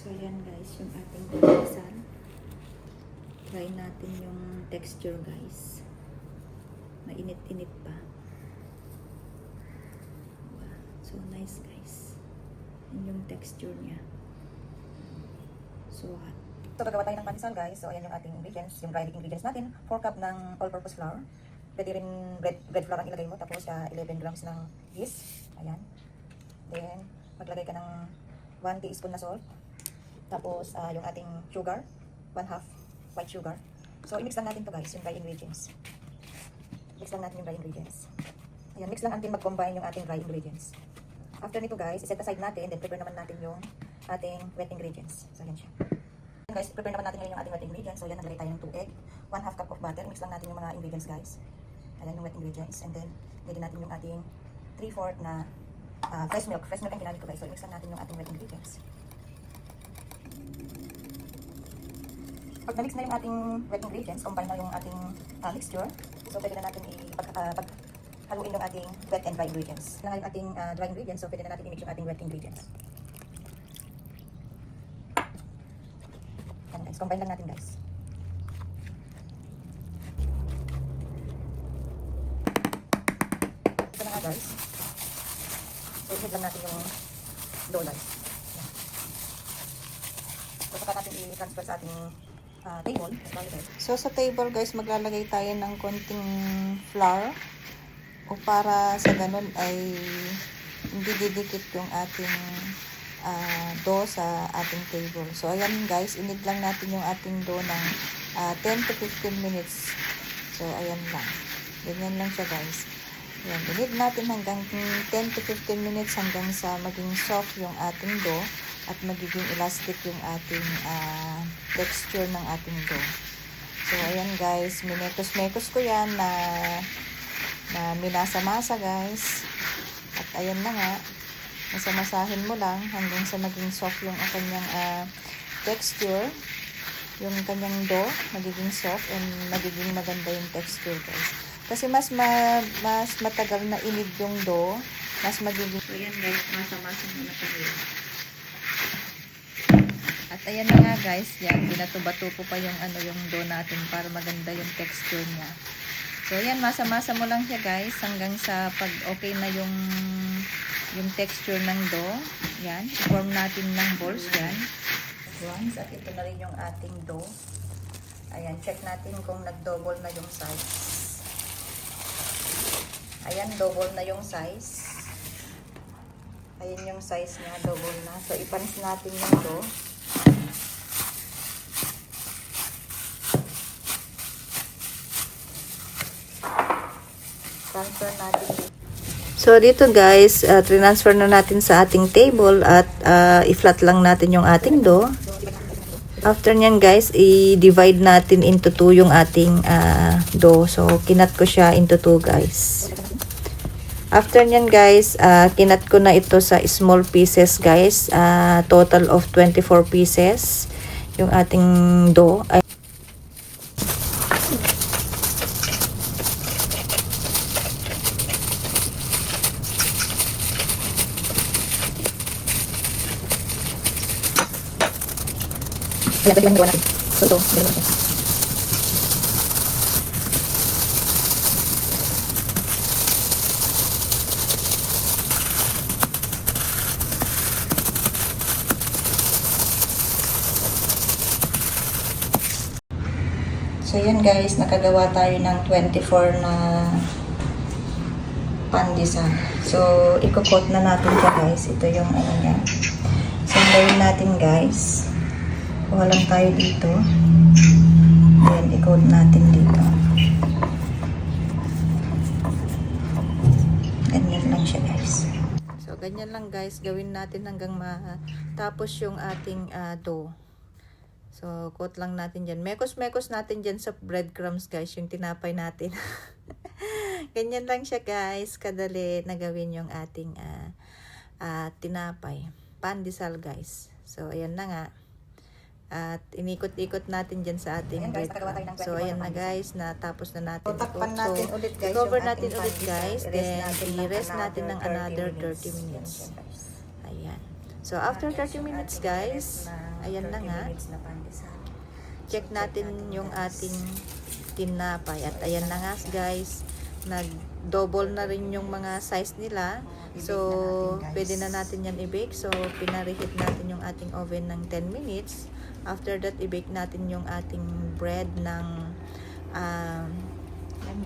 So, ayan guys, yung ating pandesal. Try natin yung texture guys. Mainit-init pa. Diba? So, nice guys. Yun yung texture niya. So, hot. So, gagawa tayo ng pandesal guys. So, ayan yung ating ingredients, yung dry ingredients natin. 4 cup ng all-purpose flour. Pwede rin bread flour ang ilagay mo. Tapos, 11 grams ng yeast. Ayan. Then, maglagay ka ng 1 teaspoon na salt. Tapos, yung ating sugar. 1/2 white sugar. So, i-mix lang natin to guys, yung dry ingredients. Mix lang natin yung dry ingredients. Ayan, mix lang until mag-combine yung ating dry ingredients. After nito guys, iset aside natin. Then, prepare naman natin yung ating wet ingredients. So, ayan siya. Guys, prepare naman natin ngayon yung ating wet ingredients. So, yan, naglagay tayo ng 2 egg, 1/2 cup of butter. Mix lang natin yung mga ingredients, guys. Ayan yung wet ingredients. And then, lagyan natin yung ating 3/4 na fresh milk. Fresh milk ang ginamit ko, guys. So, mix lang natin yung ating wet ingredients. Pag na-mix na yung ating wet ingredients, combine na yung ating mixture. So, pwede na natin haluin yung ating wet and dry ingredients. Yan yung ating dry ingredients. So, pwede na natin i-mix yung ating wet ingredients. Yan, guys. Combine lang natin, guys. Ito na nga, guys. So, i-head lang natin yung dough, guys. Yan. So, saka natin i-transfer sa ating table. So, sa table guys, maglalagay tayo ng konting flour. O para sa ganun ay hindi didikit yung ating dough sa ating table. So, ayan guys, inid lang natin yung ating dough ng 10 to 15 minutes. So, ayan lang. Ganyan lang siya guys. Ayan, inid natin hanggang 10 to 15 minutes hanggang sa maging soft yung ating dough at magiging elastic yung ating texture ng ating dough. So, ayan guys, minekos-mekos ko yan na minasa-masa guys. At ayan na nga, masamasahin mo lang hanggang sa maging soft yung kanyang texture. Yung kanyang dough, magiging soft and magiging maganda yung texture guys. Kasi mas matagal na inid yung dough, mas magiging... So, ayan guys, masa-masa mo na tayo. At ayan na nga guys, yan, binato-bato ko pa yung yung dough natin para maganda yung texture niya. So ayan, masa-masa mo lang siya guys hanggang sa pag okay na yung texture ng dough. Yan, i-form natin ng balls yan. Once, at ito na rin yung ating dough. Ayan, check natin kung nag-double na yung size. Ayan, double na yung size. Ayan yung size niya, double na. So, ipanis natin yung dough. Transfer natin. So, dito guys, transfer na natin sa ating table at i-flat lang natin yung ating dough. After nyan guys, i-divide natin into 2 yung ating dough. So, kinat ko siya into 2 guys. After nyan guys, kinat ko na ito sa small pieces guys. Total of 24 pieces yung ating dough. Ayan, pwede lang gawa natin. So, ito, ganun lang siya. So, yan guys, nakagawa tayo ng 24 na pandesal. So, i-coat na natin siya guys. Ito yung ano niya. So, gawin natin guys. Kuha lang tayo dito. Then, i-coat natin dito. Ganyan lang siya guys. So, ganyan lang guys. Gawin natin hanggang matapos yung ating dough. So, coat lang natin dyan. Mekos-mekos natin dyan sa breadcrumbs guys. Yung tinapay natin. Ganyan lang siya guys. Kadali na gawin yung ating tinapay. Pandesal guys. So, ayan na nga. At inikot-ikot natin dyan sa ating breadcrumbs. So, ayan na guys. Natapos na natin. So, takpan natin ulit guys. I-cover yung natin ating ulit pandesal. guys. Then, i-rest natin ng another 30 minutes. Yan siya, guys. Ayan. So, after 30 minutes guys, ayan na nga. Check natin yung ating tinapay. At ayan na nga guys, nag-double na rin yung mga size nila. So, pwede na natin yan i-bake. So, pinareheat natin yung ating oven ng 10 minutes. After that, i-bake natin yung ating bread ng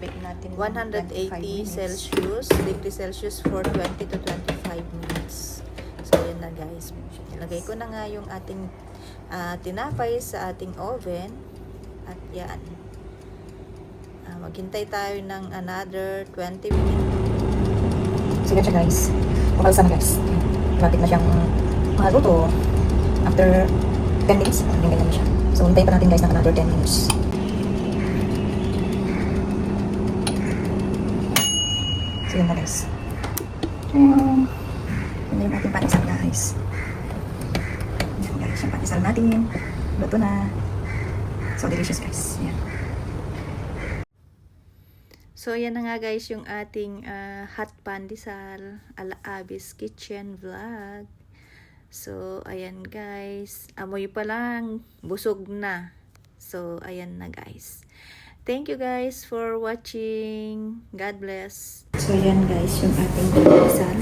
bake natin 180 Celsius, degree Celsius for 20 to 25 minutes. So, ayan na guys. Lagay ko na nga yung ating tinapay sa ating oven. At yan. Maghintay tayo ng another 20 minutes. So, yan siya guys. Kumalsa na guys. Malapit na siyang maluto. After 10 minutes, ganyan na siya. So, hintayin pa natin guys ng another 10 minutes. So, yun na guys. Yun na yung ating panisal guys. Yan guys, yung panisal natin. Luto na. So, delicious guys. Yan. So, yan na nga guys yung ating hot pandesal ala Abby's Kitchen Vlog. So, ayan guys. Amoy pa lang, busog na. So, ayan na guys. Thank you guys for watching. God bless. So, yan guys, yung ating pandesal.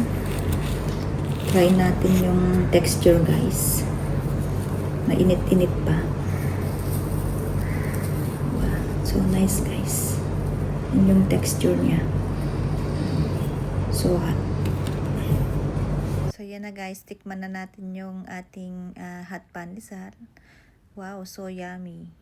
Try natin yung texture guys. Mainit-init pa. Wow. So, nice guys. Yan yung texture niya. So, hot. So, yan na guys. Tikman na natin yung ating hot pandesal. Wow, so yummy.